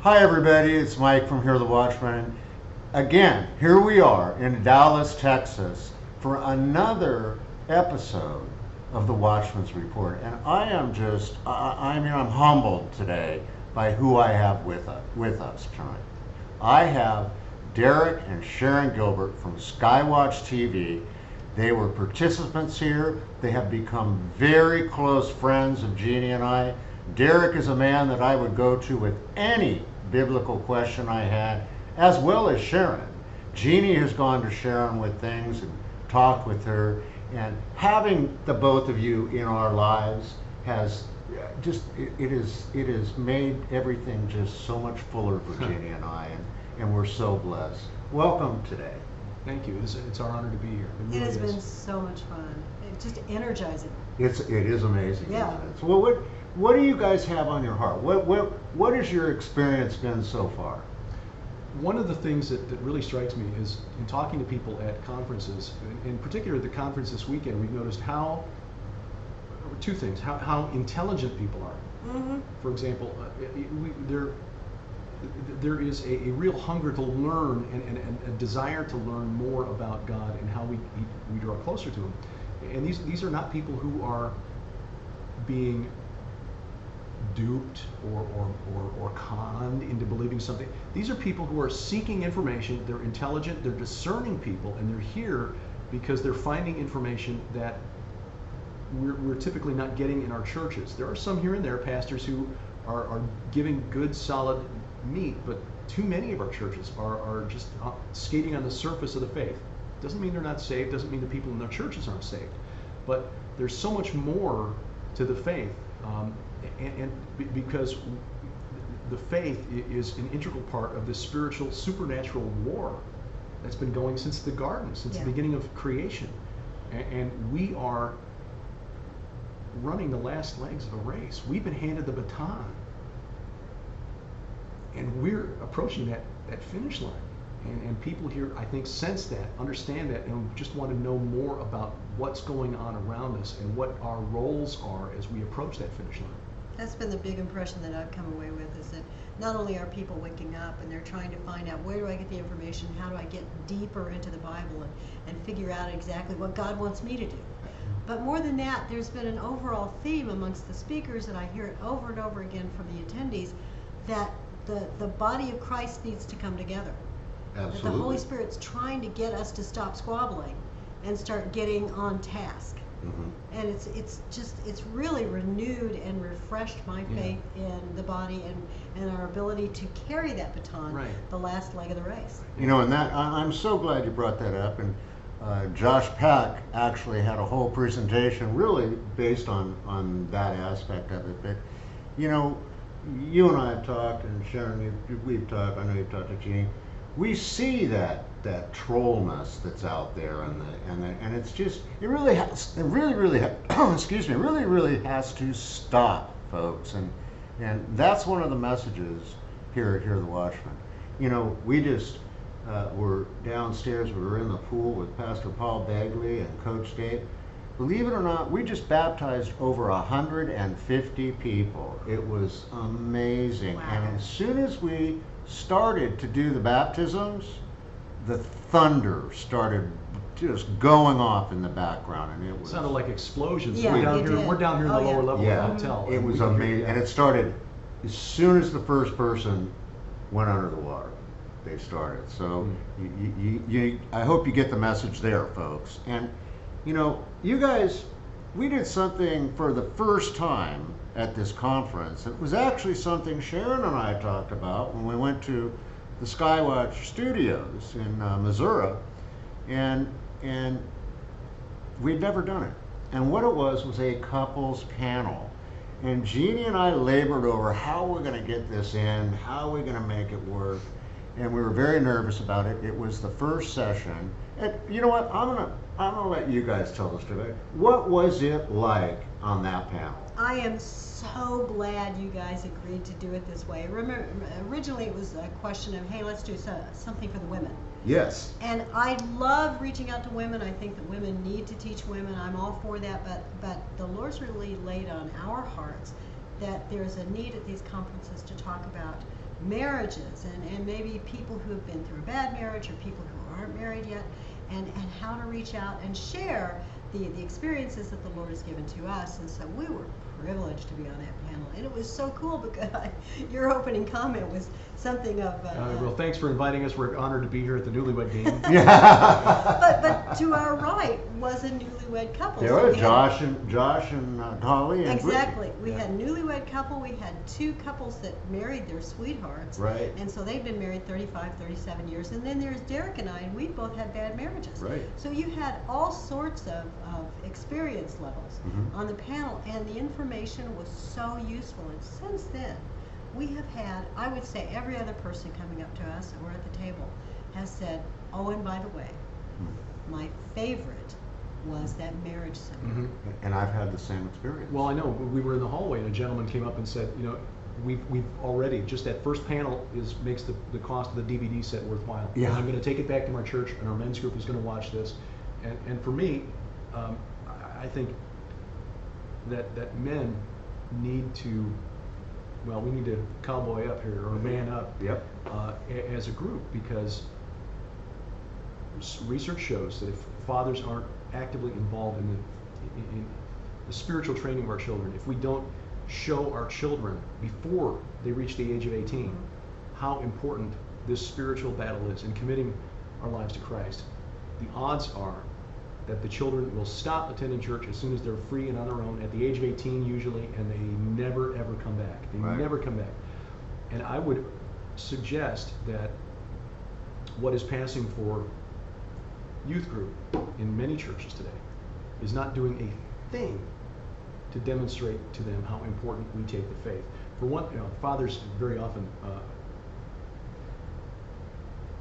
Hi everybody, it's Mike from Hear the Watchmen. Again, here we are in Dallas, Texas for another episode of the Watchmen's Report. And I am just, I'm humbled today by who I have with us tonight. I have Derek and Sharon Gilbert from Skywatch TV. They were participants here. They have become very close friends of Jeannie and I. Derek is a man that I would go to with any biblical question I had, as well as Sharon. Jeannie has gone to Sharon with things and talked with her, and having the both of you in our lives has just, it has made everything just so much fuller for Jeannie and I, and we're so blessed. Welcome today. Thank you. It's our honor to be here. It has been so much fun. It's just energizing. It is amazing. Yeah. Isn't it? So what do you guys have on your heart? What has your experience been so far? One of the things that really strikes me is in talking to people at conferences, in particular the conference this weekend, we've noticed two things, how intelligent people are. Mm-hmm. For example, there is a real hunger to learn and a desire to learn more about God and how we draw closer to Him. And these are not people who are being duped or conned into believing something. These are people who are seeking information. They're intelligent, they're discerning people, and they're here because they're finding information that we're typically not getting in our churches. There are some here and there, pastors who are giving good, solid meat, but too many of our churches are just skating on the surface of the faith. Doesn't mean they're not saved, doesn't mean the people in their churches aren't saved, but there's so much more to the faith, and because the faith is an integral part of this spiritual, supernatural war that's been going since the garden, since the beginning of creation, and we are running the last legs of a race. We've been handed the baton, and we're approaching that finish line. And people here, I think, sense that, understand that, and just want to know more about what's going on around us and what our roles are as we approach that finish line. That's been the big impression that I've come away with, is that not only are people waking up and they're trying to find out, where do I get the information, how do I get deeper into the Bible and figure out exactly what God wants me to do. But more than that, there's been an overall theme amongst the speakers, and I hear it over and over again from the attendees, that the body of Christ needs to come together. Absolutely. That the Holy Spirit's trying to get us to stop squabbling and start getting on task. Mm-hmm. And it's really renewed and refreshed my faith in the body and our ability to carry that baton, the last leg of the race. You know, and that I'm so glad you brought that up. And Josh Pack actually had a whole presentation really based on that aspect of it. But you know, you and I have talked, and Sharon, we've talked. I know you've talked to Jeannie. We see that trollness that's out there, and it's just, it really has to stop, folks, and that's one of the messages here at Hear the Watchmen. You know, we just were downstairs, we were in the pool with Pastor Paul Bagley and Coach Dave. Believe it or not, we just baptized over 150 people. It was amazing. Wow. And as soon as we started to do the baptisms, the thunder started just going off in the background, and it sounded like explosions. Yeah, we're down here in the lower level of the hotel. It was amazing, and it started as soon as the first person went under the water. They started. So I hope you get the message there, folks. And you know, you guys, we did something for the first time at this conference. It was actually something Sharon and I talked about when we went to the Skywatch studios in Missouri, and we'd never done it. And what it was a couples panel. And Jeannie and I labored over how we're going to get this in, how we're going to make it work, and we were very nervous about it. It was the first session, and you know what? I'm gonna let you guys tell the story. What was it like on that panel? I am so glad you guys agreed to do it this way. Remember, originally it was a question of, hey, let's do something for the women. Yes. And I love reaching out to women. I think that women need to teach women. I'm all for that, but the Lord's really laid on our hearts that there's a need at these conferences to talk about marriages and maybe people who have been through a bad marriage or people who aren't married yet, and how to reach out and share the experiences that the Lord has given to us. And so we were privileged to be on that panel, and it was so cool because your opening comment was something of well, thanks for inviting us. We're honored to be here at the Newlywed Game. but to our right was a newlywed couple. There So were we Josh and Holly and exactly. Brittany. We Yeah. had newlywed couple. We had two couples that married their sweethearts. Right. And so they've been married 35, 37 years. And then there's Derek and I, and we both had bad marriages. Right. So you had all sorts of experience levels Mhm. on the panel, and the information was so useful. And since then, we have had, I would say, every other person coming up to us or at the table has said, oh, and by the way, my favorite was that marriage seminar. Mhm. And I've had the same experience. Well, I know. We were in the hallway and a gentleman came up and said, you know, we've already, just that first panel makes the cost of the DVD set worthwhile. Yeah. And I'm going to take it back to my church, and our men's group is going to watch this. And for me, I think that men need to, well, we need to cowboy up here or man up. Yep. As a group, because research shows that if fathers aren't actively involved in the spiritual training of our children, if we don't show our children before they reach the age of 18 how important this spiritual battle is in committing our lives to Christ, the odds are that the children will stop attending church as soon as they're free and on their own at the age of 18 usually, and they never ever come back. They Right. never come back. And I would suggest that what is passing for youth group in many churches today is not doing a thing to demonstrate to them how important we take the faith. For one, fathers very often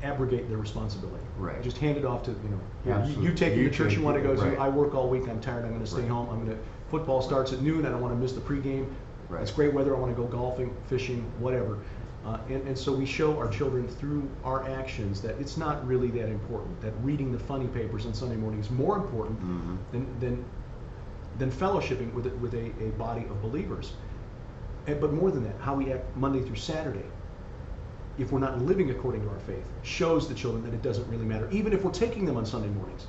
abrogate their responsibility. Right. Just hand it off to, you Absolutely. take me You to church take you want to it, go to. right. I work all week, I'm tired, I'm going to stay Right. home. Football starts at noon, I don't want to miss the pregame. Right. It's great weather, I want to go golfing, fishing, whatever. And so we show our children through our actions that it's not really that important, that reading the funny papers on Sunday morning is more important than fellowshipping with a body of believers. But more than that, how we act Monday through Saturday, if we're not living according to our faith, shows the children that it doesn't really matter, even if we're taking them on Sunday mornings.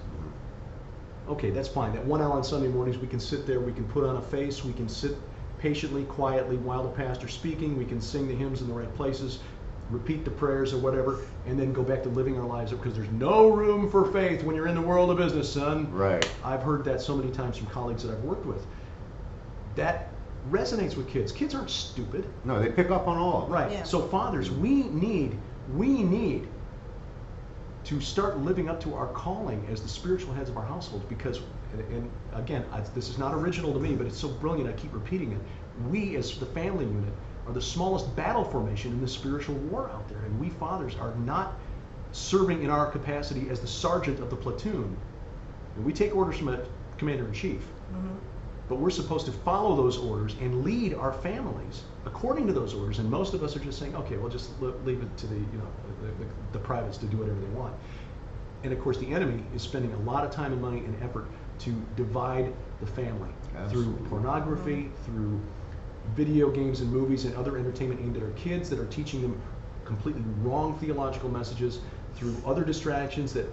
Okay, that's fine. That 1 hour on Sunday mornings, we can sit there, we can put on a face, we can sit patiently, quietly while the pastor's speaking, we can sing the hymns in the right places, repeat the prayers or whatever, and then go back to living our lives, because there's no room for faith when you're in the world of business, son. Right. I've heard that so many times from colleagues that I've worked with. That resonates with kids. Kids aren't stupid. No, they pick up on all of it. Right. Yeah. So fathers, we need to start living up to our calling as the spiritual heads of our households, because, and again, this is not original to me, but it's so brilliant, I keep repeating it. We as the family unit are the smallest battle formation in the spiritual war out there, and we fathers are not serving in our capacity as the sergeant of the platoon. And we take orders from a commander-in-chief. But we're supposed to follow those orders and lead our families according to those orders. And most of us are just saying, okay, we'll just leave it to the privates to do whatever they want. And of course, the enemy is spending a lot of time and money and effort to divide the family Absolutely. through pornography, through video games and movies and other entertainment aimed at our kids that are teaching them completely wrong theological messages, through other distractions that.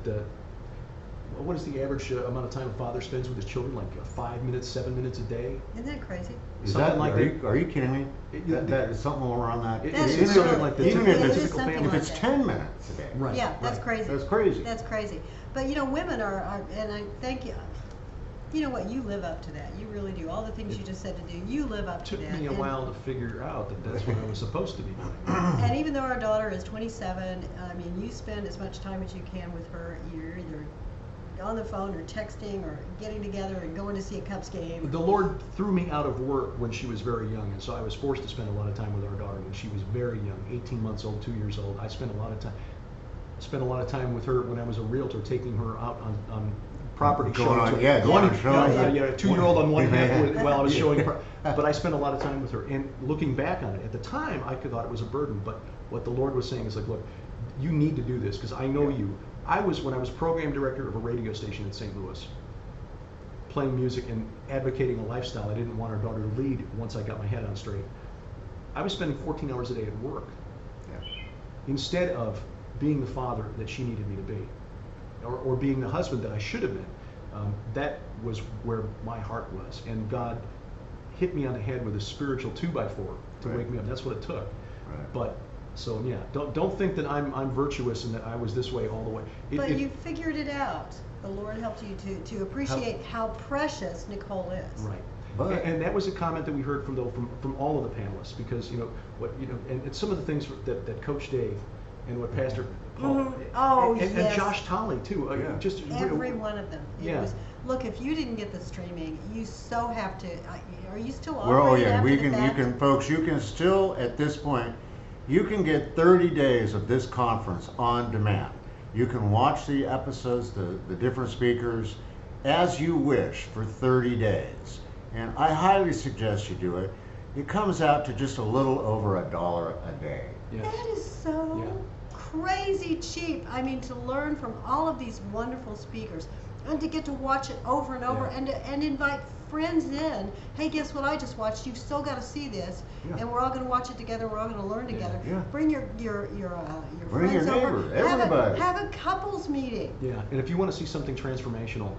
What is the average amount of time a father spends with his children? Like 5 minutes, 7 minutes a day? Isn't that crazy? Is Something that, like are you kidding me? That is something around that. It's something like that. Even if It is it's, something if like it's that. 10 minutes a day. Right. Yeah, that's right. crazy. That's crazy. That's crazy. But women are, and I thank you. You know what? You live up to that. You really do. All the things you just said to do, you live up to It took that. me a And- while to figure out that that's what I was supposed to be doing. And even though our daughter is 27, I mean, you spend as much time as you can with her. You're either on the phone or texting or getting together and going to see a Cubs game. The Lord threw me out of work when she was very young, and so I was forced to spend a lot of time with our daughter when she was very young, 18 months old, 2 years old. I spent a lot of time with her when I was a realtor, taking her out on property Going showings. on, yeah, going on showings. Yeah, a 2-year-old on one hand while I was showing. But I spent a lot of time with her, and looking back on it, at the time I thought it was a burden. But what the Lord was saying is like, look, you need to do this because I know you. When I was program director of a radio station in St. Louis, playing music and advocating a lifestyle I didn't want our daughter to lead once I got my head on straight. I was spending 14 hours a day at work. instead of being the father that she needed me to be, or being the husband that I should have been. That was where my heart was, and God hit me on the head with a spiritual 2x4 to Right. wake me up. That's what it took. Right. But so yeah, don't think that I'm virtuous and that I was this way all the way. But you figured it out. The Lord helped you to appreciate how precious Nicole is. Right. But- And that was a comment that we heard from all of the panelists, because and some of the things that Coach Dave and what Pastor Paul Oh, and yes. Josh Tolley too. Yeah. Just Every one of them. It Yeah. was, look, if you didn't get the streaming, you so have to. Are you still Well, operating yeah, after we the can, fact? you can, folks, you can still, at this point, you can get 30 days of this conference on demand. You can watch the episodes, the different speakers, as you wish for 30 days. And I highly suggest you do it. It comes out to just a little over $1 a day. Yes. That is so Yeah. crazy cheap. I mean, to learn from all of these wonderful speakers and to get to watch it over and over Yeah. and invite friends in. Hey, guess what I just watched? You've still got to see this, Yeah. and we're all going to watch it together. We're all going to learn together. Yeah. Bring your Bring your friends over. neighbor, everybody. Have a couples meeting. Yeah, and if you want to see something transformational,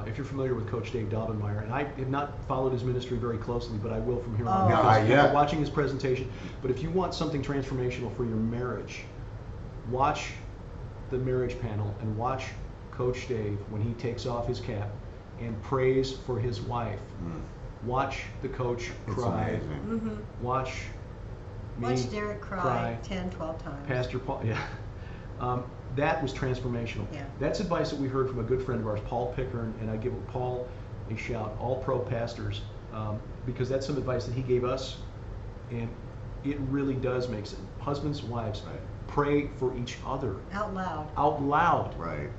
if you're familiar with Coach Dave Daubenmeier, and I have not followed his ministry very closely, but I will from here on Oh. because Not after yet. watching his presentation. But if you want something transformational for your marriage, watch the marriage panel and watch Coach Dave when he takes off his cap and prays for his wife. Watch the coach It's cry. amazing. Watch me Watch Derek cry 10, 12 times. Pastor Paul, yeah. That was transformational. Yeah. That's advice that we heard from a good friend of ours, Paul Pickern, and I give Paul a shout, all pro pastors, because that's some advice that he gave us, and it really does make sense. Husbands, wives, Right. pray for each other Out loud. out loud. Right.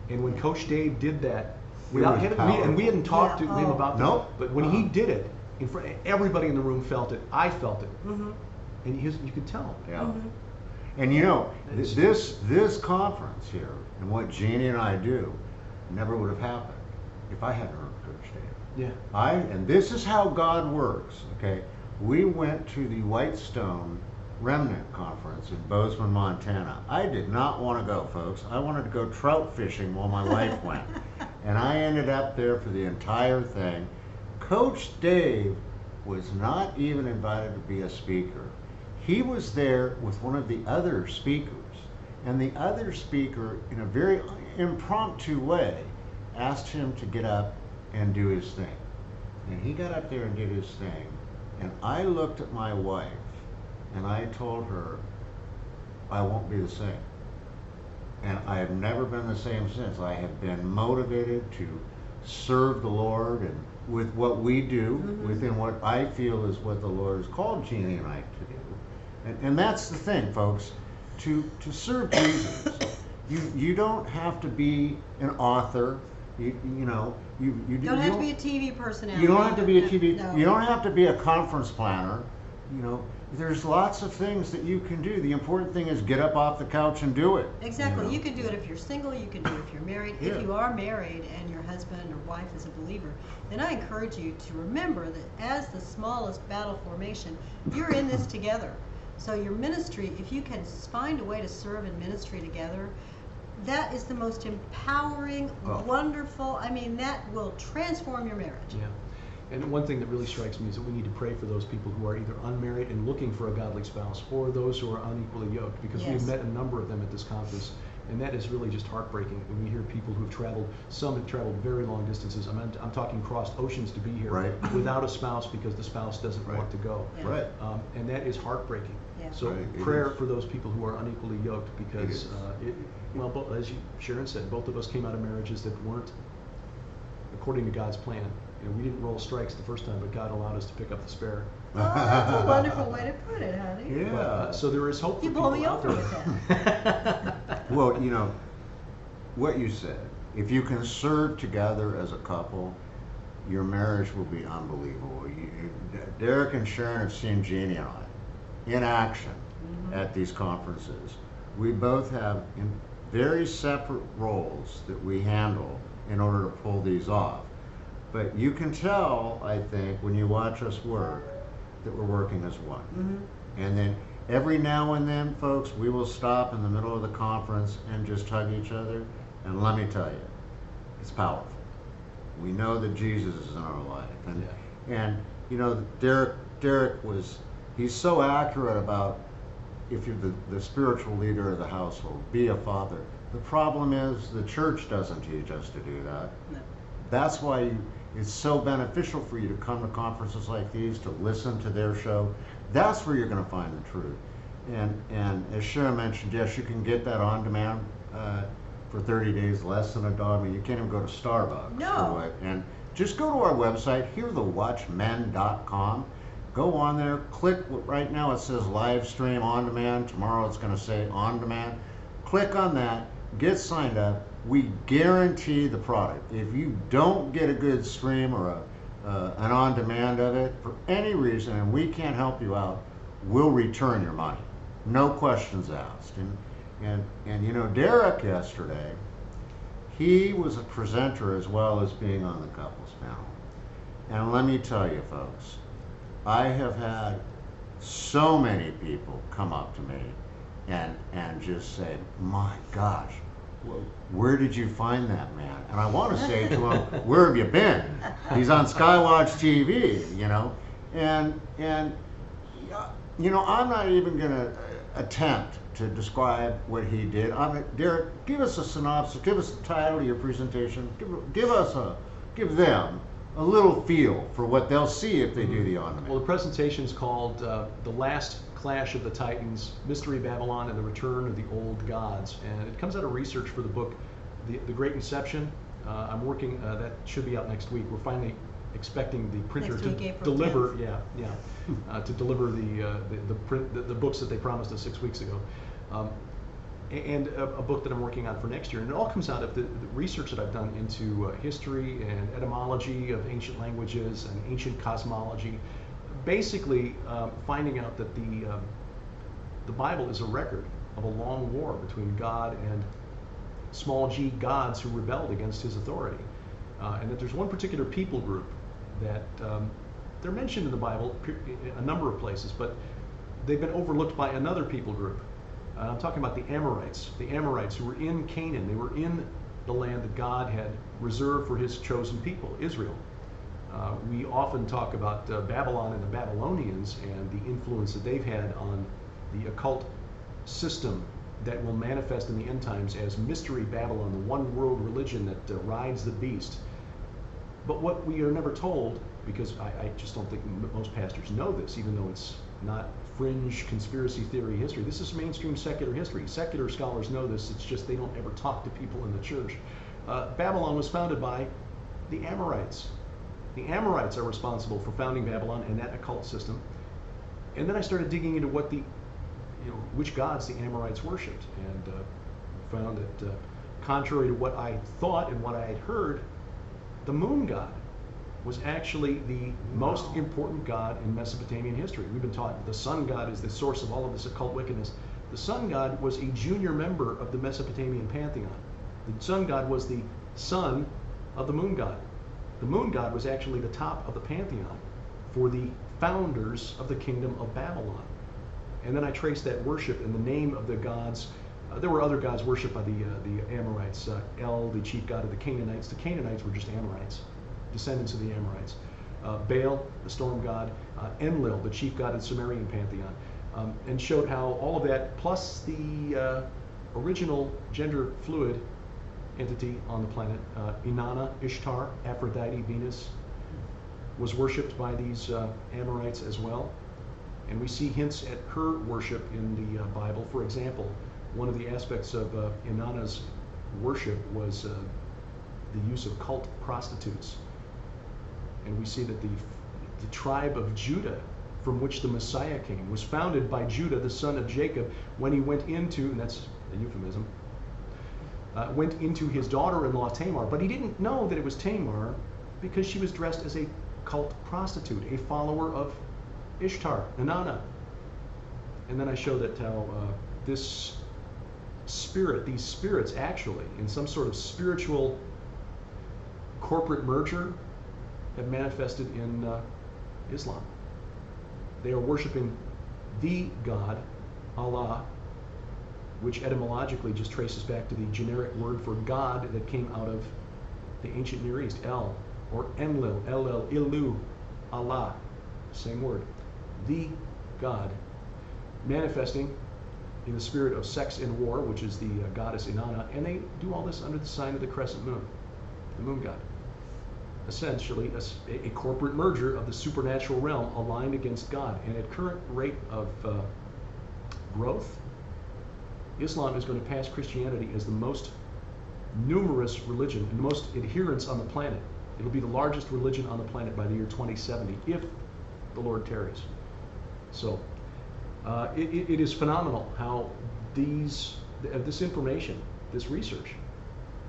And when Coach Dave did that, was and we hadn't talked Yeah, to him oh. about this, Nope. but when he did it, in front, everybody in the room felt it. I felt it, Mm-hmm. and you could tell. Yeah. And you know, It's- this conference here and what Jeannie and I do never would have happened if I hadn't heard Coach Dave. Yeah. And this is how God works, okay? We went to the Whitestone Remnant Conference in Bozeman, Montana. I did not want to go, folks. I wanted to go trout fishing while my wife went. And I ended up there for the entire thing. Coach Dave was not even invited to be a speaker. He was there with one of the other speakers. And the other speaker, in a very impromptu way, asked him to get up and do his thing. And he got up there and did his thing. And I looked at my wife and I told her, I won't be the same. And I have never been the same since. I have been motivated to serve the Lord and with what we do, within what I feel is what the Lord has called Jeannie and I to do. And that's the thing, folks, to serve Jesus. You don't have to be an author. You Don't have to be a TV personality. you don't have to be a TV. No. You don't have to be a conference planner. There's lots of things that you can do. The important thing is get up off the couch and do it. Exactly. You can do it if you're single. You can do it if you're married. Yeah. If you are married and your husband or wife is a believer, then I encourage you to remember that as the smallest battle formation, you're in this together. So your ministry, if you can find a way to serve in ministry together, that is the most empowering, Oh. wonderful. I mean, that will transform your marriage. Yeah. And one thing that really strikes me is that we need to pray for those people who are either unmarried and looking for a godly spouse, or those who are unequally yoked, because Yes. we've met a number of them at this conference, and that is really just heartbreaking when we hear people who have traveled, some have traveled very long distances. I'm talking crossed oceans to be here, Right. without a spouse because the spouse doesn't Right. want to go. Yeah. Right. And that is heartbreaking. Yeah. So Right, it prayer is. for those people who are unequally yoked, because It is. as Sharon said, both of us came out of marriages that weren't according to God's plan. We didn't roll strikes the first time, but God allowed us to pick up the spare. Oh, that's a wonderful way to put it, honey. Yeah. But, so there is hope for You people blow me out over there. with that. Well, what you said, if you can serve together as a couple, your marriage will be unbelievable. Derek and Sharon have seen Jeannie and I in action at these conferences. We both have very separate roles that we handle in order to pull these off. But you can tell, I think, when you watch us work, that we're working as one. And then Every now and then, folks, we will stop in the middle of the conference and just hug each other. And let me tell you, it's powerful. We know that Jesus is in our life. And you know, Derek he's so accurate about if you're the spiritual leader of the household, be a father. The problem is the church doesn't teach us to do that. No. That's why it's so beneficial for you to come to conferences like these, to listen to their show. That's where you're going to find the truth. And as Sharon mentioned, yes, you can get that on demand for 30 days, less than $1. I mean, you can't even go to Starbucks. No. And just go to our website, hearthewatchmen.com. Go on there, click. Right now it says live stream on demand. Tomorrow it's going to say on demand. Click on that, get signed up. We guarantee the product. If you don't get a good stream or an on demand of it for any reason, and we can't help you out, we'll return your money. No questions asked. And you know, Derek yesterday, he was a presenter as well as being on the couples panel. And let me tell you, folks, I have had so many people come up to me and just say, my gosh, where did you find that man? And I want to say to him, where have you been? He's on Skywatch TV, you know. And you know, I'm not even going to attempt to describe what he did. Derek, give us a synopsis, give us the title of your presentation, give them a little feel for what they'll see if they do the on-demand. Well, the presentation is called The Last Clash of the Titans, Mystery Babylon and the Return of the Old Gods. And it comes out of research for the book, The Great Inception. I'm working, that should be out next week. We're finally expecting the printer Next to week, April deliver, 10th. to deliver the books that they promised us 6 weeks ago. And a book that I'm working on for next year. And it all comes out of the research that I've done into history and etymology of ancient languages and ancient cosmology. Basically, finding out that the Bible is a record of a long war between God and small g gods who rebelled against his authority. And that there's one particular people group that they're mentioned in the Bible a number of places, but they've been overlooked by another people group. I'm talking about the Amorites who were in Canaan. They were in the land that God had reserved for his chosen people, Israel. We often talk about Babylon and the Babylonians and the influence that they've had on the occult system that will manifest in the end times as Mystery Babylon, the one world religion that rides the beast. But what we are never told, because I just don't think most pastors know this, even though it's not fringe conspiracy theory history. This is mainstream secular history. Secular scholars know this, it's just they don't ever talk to people in the church. Babylon was founded by the Amorites. The Amorites are responsible for founding Babylon and that occult system. And then I started digging into what which gods the Amorites worshipped, and found that contrary to what I thought and what I had heard, the moon god was actually the most important god in Mesopotamian history. We've been taught the sun god is the source of all of this occult wickedness. The sun god was a junior member of the Mesopotamian pantheon. The sun god was the son of the moon god. The moon god was actually the top of the pantheon for the founders of the kingdom of Babylon. And then I traced that worship in the name of the gods. There were other gods worshipped by the Amorites. El, the chief god of the Canaanites. The Canaanites were just Amorites, descendants of the Amorites. Baal, the storm god. Enlil, the chief god of the Sumerian pantheon. And showed how all of that, plus the original gender fluid entity on the planet, Inanna, Ishtar, Aphrodite, Venus, was worshipped by these Amorites as well. And we see hints at her worship in the Bible. For example, one of the aspects of Inanna's worship was the use of cult prostitutes. And we see that the tribe of Judah, from which the Messiah came, was founded by Judah, the son of Jacob, when he went into, and that's a euphemism, went into his daughter-in-law Tamar. But he didn't know that it was Tamar because she was dressed as a cult prostitute, a follower of Ishtar, Inanna. And then I show that how this spirit, these spirits actually, in some sort of spiritual corporate merger, have manifested in Islam. They are worshiping the God, Allah, which etymologically just traces back to the generic word for God that came out of the ancient Near East, El, or Enlil, El, Ilu, Allah, same word. The God, manifesting in the spirit of sex and war, which is the goddess Inanna, and they do all this under the sign of the crescent moon, the moon god. Essentially, a corporate merger of the supernatural realm aligned against God. And at current rate of growth, Islam is going to pass Christianity as the most numerous religion and the most adherents on the planet. It'll be the largest religion on the planet by the year 2070, if the Lord tarries. So, it is phenomenal how this information, this research,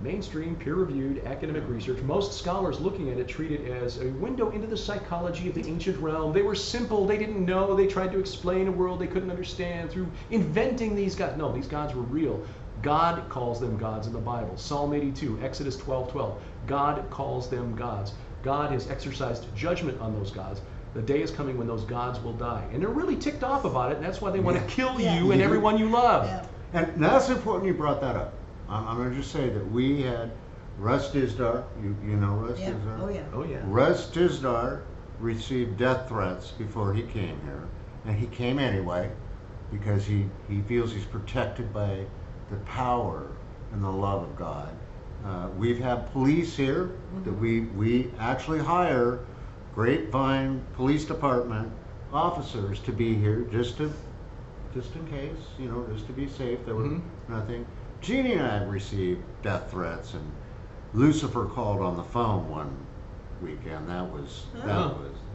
mainstream, peer-reviewed academic research, most scholars looking at it treat it as a window into the psychology of the ancient realm. They were simple, they didn't know, they tried to explain a world they couldn't understand through inventing these gods. No, these gods were real. God calls them gods in the Bible. Psalm 82, Exodus 12:12. God calls them gods. God has exercised judgment on those gods. The day is coming when those gods will die. And they're really ticked off about it, and that's why they want to kill you and everyone you love. Yeah. And that's important you brought that up. I'm going to just say that we had Russ Dizdar, you know Russ Yeah. Dizdar? Oh, yeah. Oh yeah. Russ Dizdar received death threats before he came here, and he came anyway because he feels he's protected by the power and the love of God. We've had police here that we actually hire Grapevine Police Department officers to be here just in case, just to be safe. There was nothing. Jeannie and I received death threats, and Lucifer called on the phone one weekend. That was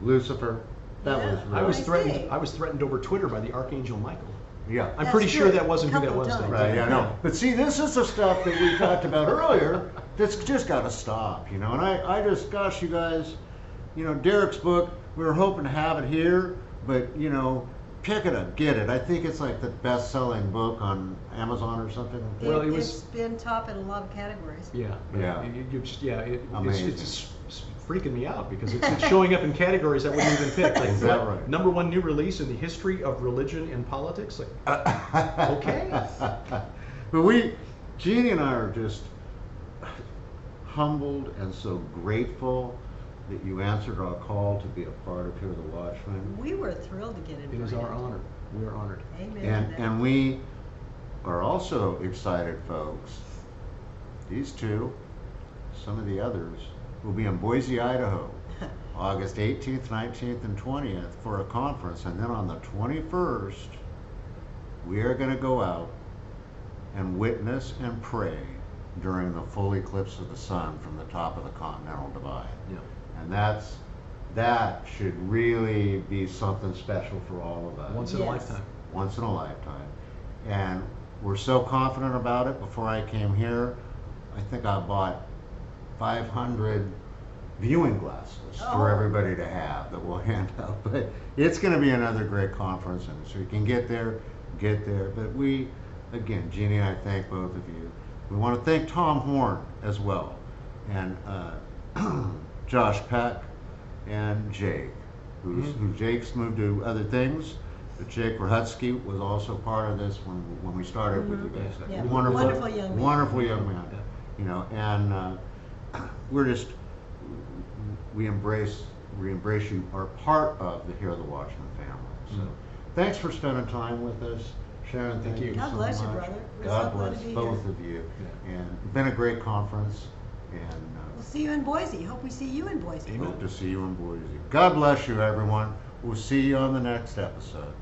Lucifer. That Yeah. was I real. was I threatened. see. I was threatened over Twitter by the Archangel Michael. Yeah. I'm That's pretty sure true. that wasn't who that Couple was. times. though. Right, yeah, no. But see, this is the stuff that we talked about earlier that's just got to stop, And I just, gosh, you guys, Derek's book, we were hoping to have it here, but, pick it up, get it. I think it's like the best-selling book on Amazon or something. Well, it was- It's been top in a lot of categories. Yeah. Yeah. It's just freaking me out because it's showing up in categories I wouldn't even pick. Like, Is that right? number one new release in the history of religion and politics. Like, okay. But Jeannie and I are just humbled and so grateful that you answered our call to be a part of Hear the Watchmen. We were thrilled to get invited. It is our honor. We are honored. Amen. And we are also excited, folks. These two, some of the others, will be in Boise, Idaho, August 18th, 19th, and 20th for a conference. And then on the 21st, we are going to go out and witness and pray during the full eclipse of the sun from the top of the Continental Divide. Yeah. And that should really be something special for all of us. Once in a Yes. lifetime. Once in a lifetime. And we're so confident about it. Before I came here, I think I bought 500 viewing glasses for Oh. everybody to have that we'll hand out. But it's going to be another great conference, and so you can get there. But we, again, Jeannie and I thank both of you. We want to thank Tom Horn as well, and Josh Peck, and Jake, who Jake's moved to other things, but Jake Rahutsky was also part of this when we started with you guys. Yeah. Wonderful young man. Wonderful young man. And we embrace you, are part of the Hear the Watchmen family. So thanks for spending time with us. Sharon, thank you God so bless you, much. brother. We're God so glad bless to be both here. of you. And it's been a great conference, and We'll see you in Boise. Hope we see you in Boise. Amen. hope to see you in Boise. God bless you, everyone. We'll see you on the next episode.